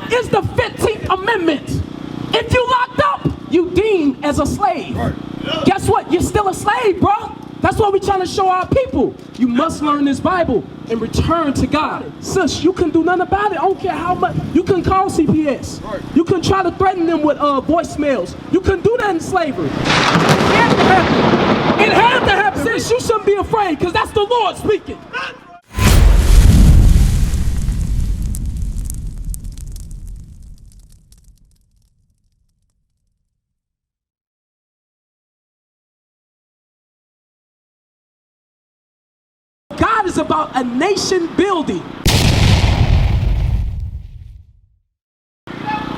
That is the 15th Amendment. If you locked up, you deemed as a slave. Guess what? You're still a slave, bro. That's what we're trying to show our people. You must learn this Bible and return to God. Sis, you can do nothing about it. I don't care how much. You can call CPS. You can try to threaten them with voicemails. You can do that in slavery. It had to happen. It had to happen. Sis, you shouldn't be afraid because that's the Lord speaking. God is about a nation building.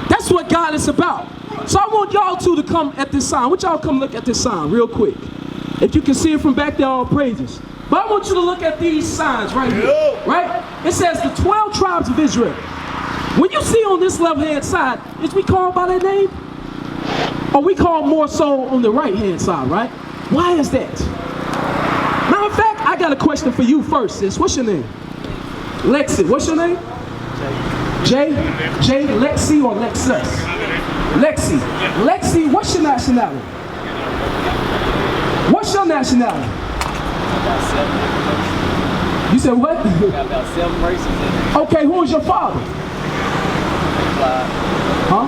That's what God is about. So I want y'all two to come at this sign. I want y'all to come look at this sign real quick. If you can see it from back there, all praises. But I want you to look at these signs right here. Right? It says the 12 tribes of Israel. When you see on this left-hand side, is we called by that name? Or we call more so on the right-hand side, right? Why is that? Matter of fact, I got a question for you first, sis. What's your name? Lexi. What's your name? Jay? Jay, Lexi or Lexus? Lexi. Lexi, what's your nationality? What's your nationality? You said what? Got about 7 races in it. Okay, who is your father? Huh?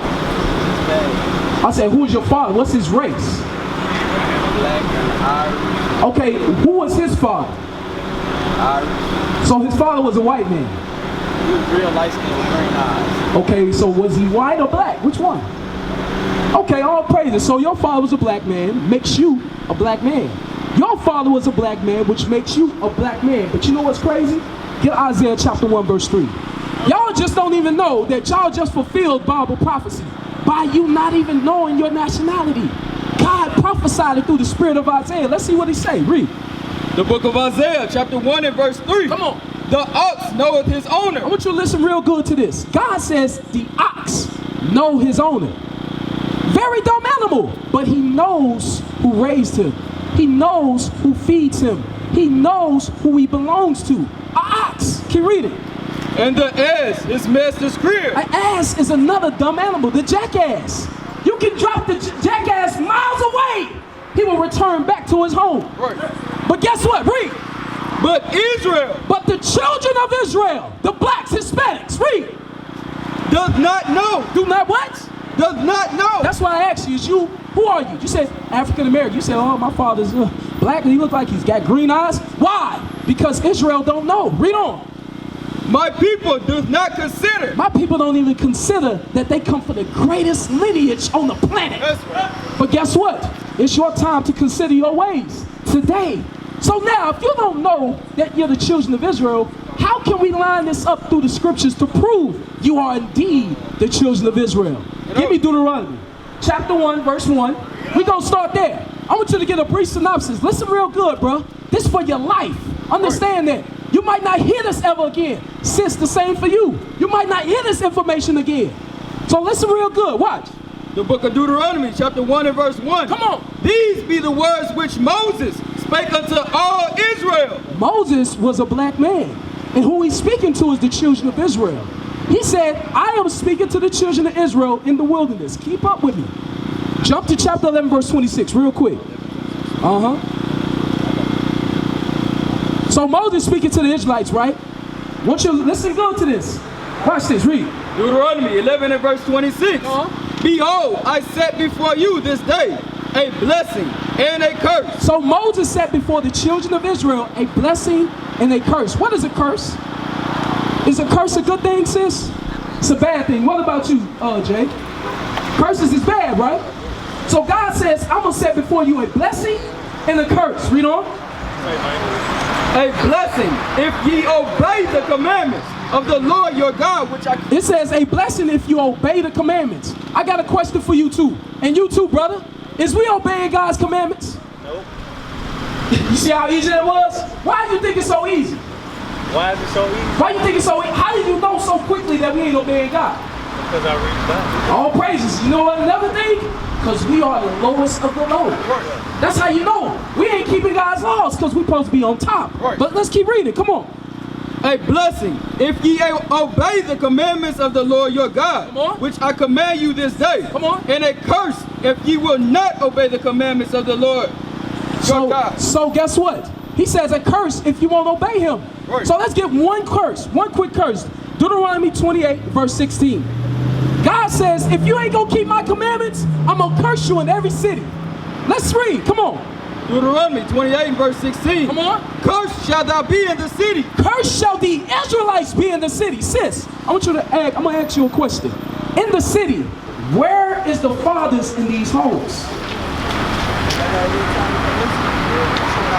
I said, who is your father? What's his race? Black and Irish. Okay, who was his father? Irish. So his father was a white man. He was real light-skinned with green eyes. Okay, so was he white or black? Which one? Okay, all praises. So your father was a black man, makes you a black man. Your father was a black man, which makes you a black man. But you know what's crazy? Get Isaiah chapter 1, verse 3. Y'all just don't even know that y'all just fulfilled Bible prophecy by you not even knowing your nationality. God prophesied it through the spirit of Isaiah. Let's see what he say. Read. The book of Isaiah, chapter 1 and verse 3. Come on. The ox knoweth his owner. I want you to listen real good to this. God says the ox know his owner. Very dumb animal, but he knows who raised him. He knows who feeds him. He knows who he belongs to. An ox. Can you read it? And the ass, his master's crib. An ass is another dumb animal, the jackass. You can drop the jackass miles away. He will return back to his home. Right. But guess what? Read. But Israel But the children of Israel, the blacks, Hispanics, read. does not know. Do not what? Does not know. That's why I asked you, is you, who are you? You said African American. You said, oh, my father's black and he look like he's got green eyes. Why? Because Israel don't know. Read on. My people does not consider. My people don't even consider that they come from the greatest lineage on the planet. That's right. But guess what? It's your time to consider your ways today. So now, if you don't know that you're the children of Israel, how can we line this up through the scriptures to prove you are indeed the children of Israel? Give me Deuteronomy, chapter 1, verse 1. We're going to start there. I want you to get a brief synopsis. Listen real good, bro. This for your life. Understand that. You might not hear this ever again. Sis, the same for you. You might not hear this information again. So listen real good. Watch. The book of Deuteronomy, chapter 1 and verse 1. Come on. These be the words which Moses spake unto all Israel. Moses was a black man. And who he's speaking to is the children of Israel. He said, I am speaking to the children of Israel in the wilderness. Keep up with me. Jump to chapter 11, verse 26, real quick. So Moses speaking to the Israelites, right? Want you to listen good to this. Watch this, read. Deuteronomy 11 and verse 26. Behold, I set before you this day a blessing and a curse. So Moses set before the children of Israel a blessing and a curse. What is a curse? Is a curse a good thing, sis? It's a bad thing. What about you, Jay? Curses is bad, right? So God says, I'm going to set before you a blessing and a curse. Read on. A blessing if ye obey the commandments of the Lord your God, which I... It says a blessing if you obey the commandments. I got a question for you too. And you too, brother. Is we obeying God's commandments? Nope. You see how easy that was? Why do you think it's so easy? Why is it so easy? Why do you think it's so easy? How did you know so quickly that we ain't obeying God? Because I read the Bible. All praises. You know what, another thing? Because we are the lowest of the low. That's how you know. We ain't keeping God's laws because we're supposed to be on top. Right. But let's keep reading. Come on. a blessing if ye obey the commandments of the Lord your God, Come on. which I command you this day. Come on. And a curse if ye will not obey the commandments of the Lord your God. So guess what? He says a curse if you won't obey him. Right. So let's get one curse, one quick curse. Deuteronomy 28, verse 16. God says, if you ain't gonna keep my commandments, I'm gonna curse you in every city. Let's read, come on. Deuteronomy 28 and verse 16. Come on. Cursed shall thou be in the city. Cursed shall the Israelites be in the city. Sis, I'm gonna ask you a question. In the city, where is the fathers in these homes?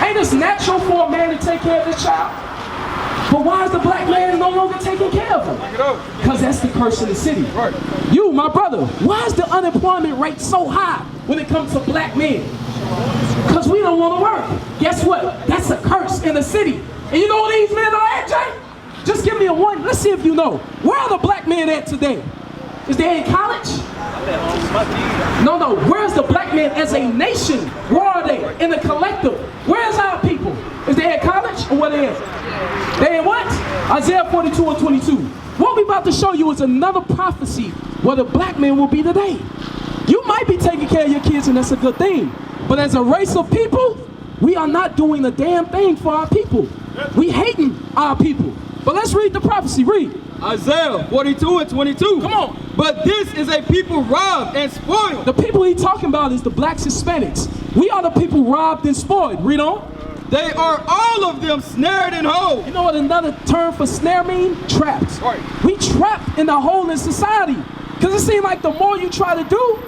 Ain't it natural for a man to take care of this child? But why is the black man no longer taking care of him? Because that's the curse in the city. Right. You, my brother, why is the unemployment rate so high when it comes to black men? Because we don't want to work. Guess what? That's a curse in the city. And you know what these men are at, Jay? Just give me a one. Let's see if you know. Where are the black men at today? Is they in college? No. Where's the black men as a nation? Where are they? In the collective. Where's our people? Is they at college or where they at? They in what? Isaiah 42 and 22. What we about to show you is another prophecy where the black man will be today. You might be taking care of your kids and that's a good thing. But as a race of people, we are not doing a damn thing for our people. We hating our people. But let's read the prophecy. Read. Isaiah 42 and 22. Come on. But this is a people robbed and spoiled. The people he's talking about is the blacks, Hispanics. We are the people robbed and spoiled. Read on. They are all of them snared in hole. You know what another term for snare mean? Trapped. Right. We trapped in the hole in society. Because it seems like the more you try to do,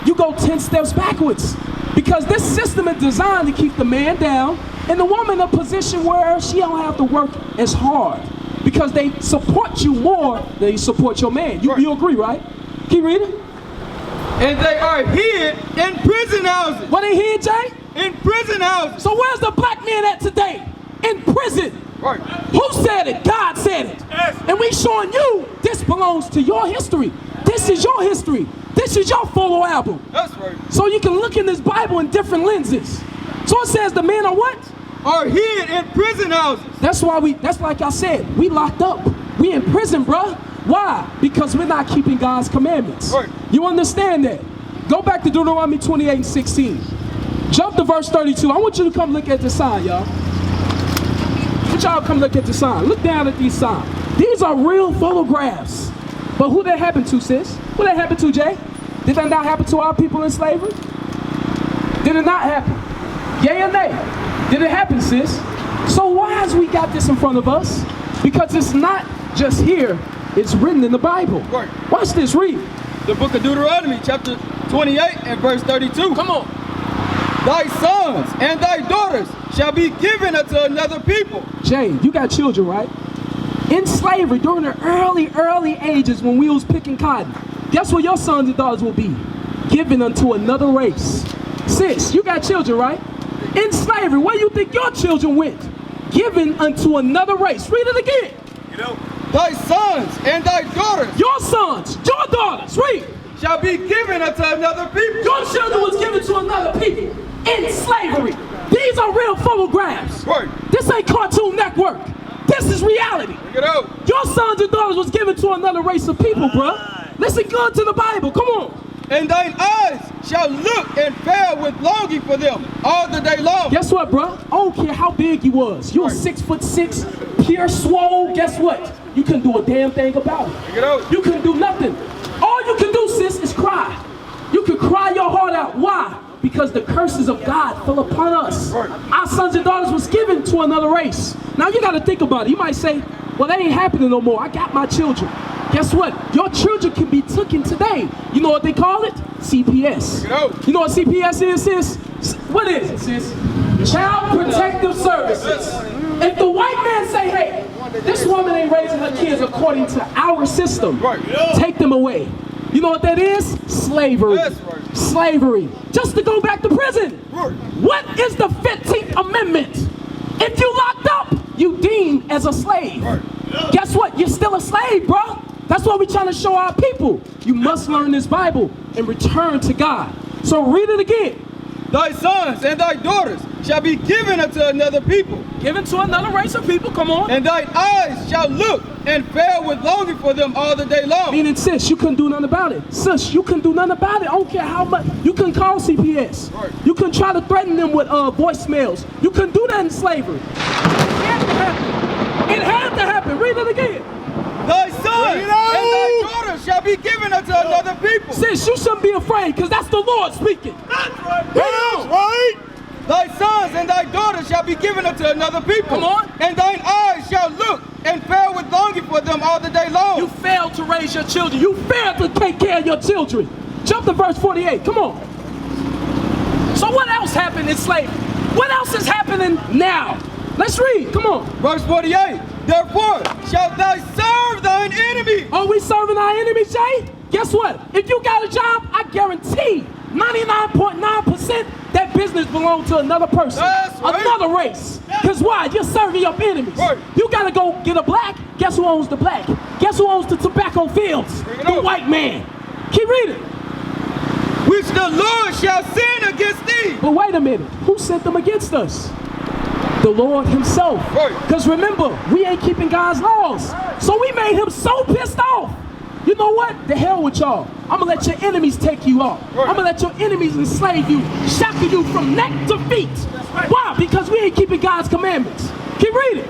you go 10 steps backwards. Because this system is designed to keep the man down and the woman in a position where she don't have to work as hard. Because they support you more than they support your man. You agree, right? Keep reading. And they are hid in prison houses. What they hid, Jay? In prison houses. So where's the black man at today? In prison. Right. Who said it? God said it. Yes. And we showing you this belongs to your history. This is your history. This is your photo album. That's right. So you can look in this Bible in different lenses. So it says the men are what? Are hid in prison houses. That's like I said, we locked up. We in prison, bruh. Why? Because we're not keeping God's commandments. Right. You understand that? Go back to Deuteronomy 28 and 16. Jump to verse 32. I want you to come look at the sign, y'all. I want y'all to come look at the sign. Look down at these signs. These are real photographs. But who that happened to, sis? Who that happened to, Jay? Did that not happen to our people in slavery? Did it not happen? Yay or nay? Did it happen, sis? So why has we got this in front of us? Because it's not just here, it's written in the Bible. Right. Watch this, read. The book of Deuteronomy, chapter 28 and verse 32. Come on. Thy sons and thy daughters shall be given unto another people. Jay, you got children, right? In slavery, during the early ages when we was picking cotton, guess what your sons and daughters will be? Given unto another race. Sis, you got children, right? In slavery, where do you think your children went? Given unto another race. Read it again. You know, thy sons and thy daughters. Your sons, your daughters, read. Shall be given unto another people. Your children was given to another people in slavery. These are real photographs. Right. This ain't Cartoon Network. This is reality. Look it out. Your sons and daughters was given to another race of people, bruh. Listen good to the Bible. Come on. And thine eyes shall look and fail with longing for them all the day long. Guess what, bruh? I don't care how big you was. You was 6'6", pure swole. Guess what? You couldn't do a damn thing about it. Look it out. You couldn't do nothing. All you can do, sis, is cry. You can cry your heart out. Why? Because the curses of God fell upon us. Right. Our sons and daughters was given to another race. Now you got to think about it. You might say, well, that ain't happening no more. I got my children. Guess what? Your children can be taken today. You know what they call it? CPS. You know what CPS is, sis? What is it, sis? Child Protective Services. If the white man say, hey, this woman ain't raising her kids according to our system, take them away. You know what that is? Slavery. Right. Slavery. Just to go back to prison. Right. What is the 15th Amendment? If you locked up, you deemed as a slave. Right. Guess what? You're still a slave, bro. That's what we're trying to show our people. You must learn this Bible and return to God. So read it again. Thy sons and thy daughters shall be given unto another people, Given to another race of people, come on. and thine eyes shall look and fail with longing for them all the day long. Meaning, sis, you couldn't do nothing about it. Sis, you couldn't do nothing about it. I don't care how much. You couldn't call CPS. Right. You couldn't try to threaten them with voicemails. You couldn't do that in slavery. It had to happen. It had to happen. Read it again. Thy sons and thy daughters shall be given unto another people. Sis, you shouldn't be afraid, because that's the Lord speaking. That's right. Read on. Thy sons and thy daughters shall be given unto another people. Come on. And thine eyes shall look and fail with longing for them all the day long. You failed to raise your children. You failed to take care of your children. Jump to verse 48. Come on. So what else happened in slavery? What else is happening now? Let's read. Come on. Verse 48. Therefore shalt thou serve thine enemy. Are we serving our enemies, Jay? Guess what? If you got a job, I guarantee 99.9% that business belongs to another person, That's right. another race. Because why? You're serving your enemies. Right. You got to go get a black. Guess who owns the black? Guess who owns the tobacco fields? Bring it The up. white man. Keep reading. Which the Lord shall send against thee. But wait a minute. Who sent them against us? The Lord himself. Right. Because remember, we ain't keeping God's laws. So we made him so pissed off. You know what? The hell with y'all. I'm going to let your enemies take you off. Right. I'm going to let your enemies enslave you, shackle you from neck to feet. right. Why? Because we ain't keeping God's commandments. Keep reading.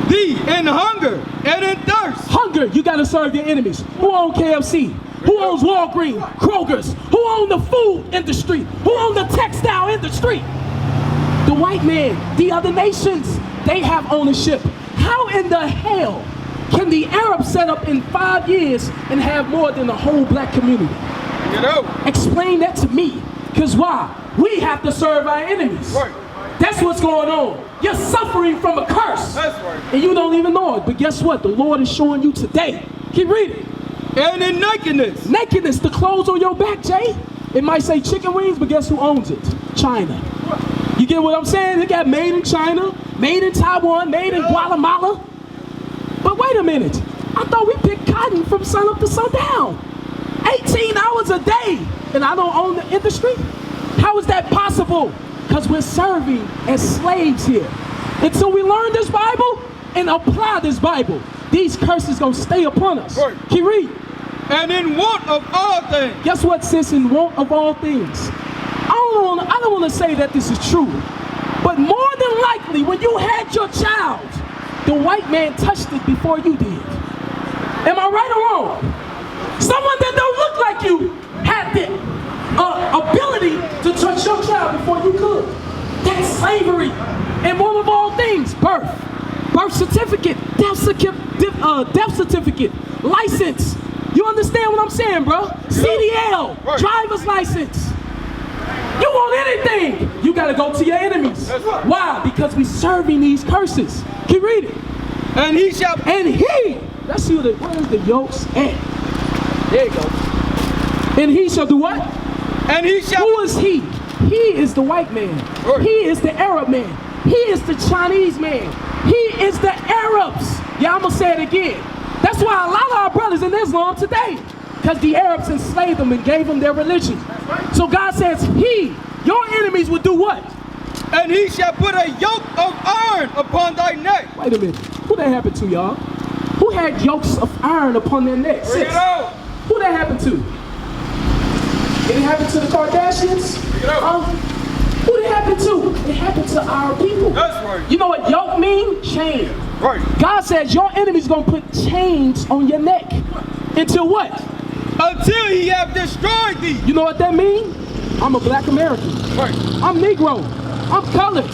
Thee in hunger and in thirst. Hunger, you got to serve your enemies. Who owns KFC? Who owns Walgreens? Kroger's? Who owns the food industry? Who owns the textile industry? The white man, the other nations, they have ownership. How in the hell can the Arabs set up in 5 years and have more than the whole black community? You know. Explain that to me. Because why? We have to serve our enemies. Right. That's what's going on. You're suffering from a curse. That's right. And you don't even know it. But guess what? The Lord is showing you today. Keep reading. And in nakedness. Nakedness, the clothes on your back, Jay. It might say chicken wings, but guess who owns it? China. You get what I'm saying? It got made in China, made in Taiwan, made in Guatemala. But wait a minute. I thought we picked cotton from sun up to sundown. 18 hours a day, and I don't own the industry? How is that possible? Because we're serving as slaves here. Until we learn this Bible and apply this Bible, these curses gonna stay upon us. Right. Keep reading. And in want of all things. Guess what, sis? In want of all things. I don't want to say that this is true, but more than likely, when you had your child, the white man touched it before you did. Am I right or wrong? Someone that don't look like you had the ability to touch your child before you could. That's slavery. And one of all things, birth certificate, death certificate, license. You understand what I'm saying, bro? CDL, Right. driver's license. You want anything, you gotta go to your enemies. That's right. Why? Because we serving these curses. Keep reading. And he shall. And he, let's see where's the yokes at? There you go. And he shall do what? And he shall. Who is he? He is the white man. Right. He is the Arab man. He is the Chinese man. He is the Arabs. Yeah, I'm gonna say it again. That's why a lot of our brothers in Islam today, because the Arabs enslaved them and gave them their religion. So God says, your enemies will do what? And he shall put a yoke of iron upon thy neck. Wait a minute. Who that happened to, y'all? Who had yokes of iron upon their necks? Bring it out. Who that happened to? Did it happen to the Kardashians? Bring it out. Who did it happen to? It happened to our people. That's right. You know what yoke mean? Chain. Right. God says your enemy's gonna put chains on your neck. Until what? Until he have destroyed thee. You know what that means? I'm a black American. Right. I'm Negro. I'm colored.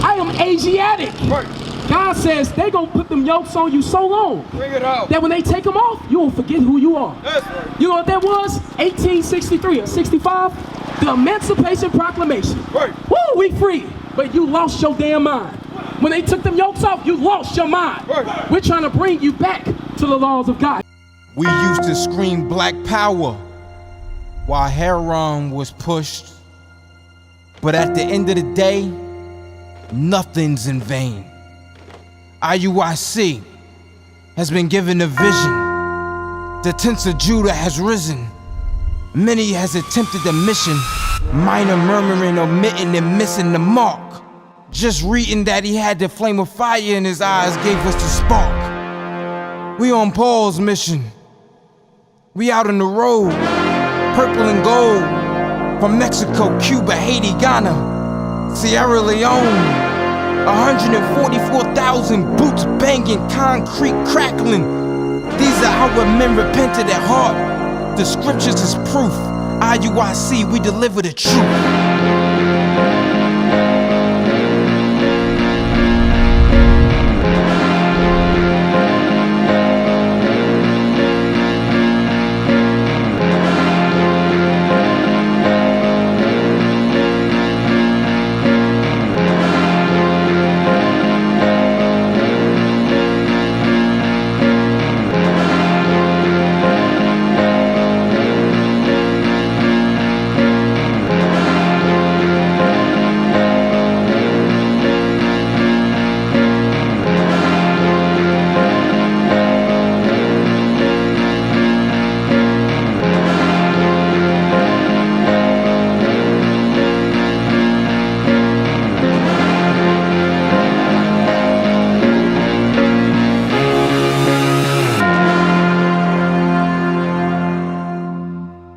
I am Asiatic. Right. God says they gonna put them yokes on you so long Bring it out. that when they take them off, you will forget who you are. That's right. You know what that was? 1863 or 65? The Emancipation Proclamation. Right. Woo, we free. But you lost your damn mind. When they took them yokes off, you lost your mind. Right. We're trying to bring you back to the laws of God. We used to scream black power while Heron was pushed. But at the end of the day, nothing's in vain. IUIC has been given a vision. The tents of Judah has risen. Many has attempted the mission, Minor murmuring, omitting, and missing the mark. Just reading that he had the flame of fire in his eyes gave us the spark. We on Paul's mission. We out on the road, purple and gold. From Mexico, Cuba, Haiti, Ghana, Sierra Leone. 144,000 boots banging, concrete crackling. These are our men repented at heart. The scriptures is proof. IUIC, we deliver the truth.